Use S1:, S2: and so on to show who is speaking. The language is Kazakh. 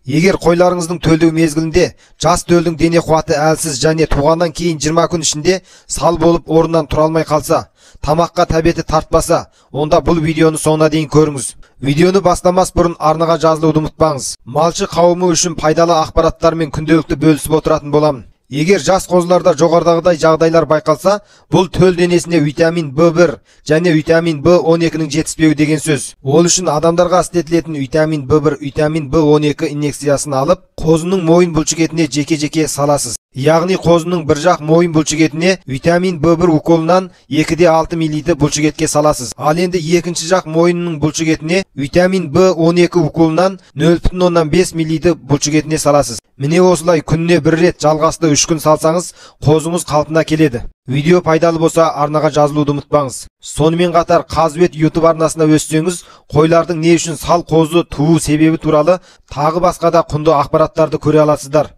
S1: Егер қойларыңыздың төлдеу мезгілінде жас төлдің дене қуаты әлсіз және туғаннан кейін 20 күн ішінде сал болып орнынан тұра алмай қалса, тамаққа тәбеті тартпаса, онда бұл видеоны соңына дейін көріңіз. Видеоны бастамас бұрын арнаға жазылуды ұмытпаңыз. Малшы қауымы үшін пайдалы ақпараттармен күнделікті бөлісіп отыратын боламын. Егер жас қозыларда жоғарыдағыдай жағдайлар байқалса, бұл төл денесіне витамин В1 және витамин В12-нің жетіспеуі деген сөз. Ол үшін адамдарға істетілетін витамин В1, витамин В12 инъекциясын алып, қозының мойын бұлшықетіне жеке-жеке саласыз. Яғни қозының бір жақ мойын бұлшықетіне витамин В1 уколынан 2,6 мл бұлшықетке саласыз. Ал енді екінші жақ мойынның бұлшықетіне витамин В12 уколынан 0,5 мл бұлшықетіне саласыз. Міне осылай күніне бір рет жалғасты 3 күн салсаңыз, қозыңыз қалпына келеді. Видео пайдалы болса, арнаға жазылуды ұмытпаңыз. Сонымен қатар Қазбет YouTube арнасына өссеңіз, қойлардың не үшін сал қозы туу себебі туралы тағы басқа да құнды ақпараттарды көре аласыздар.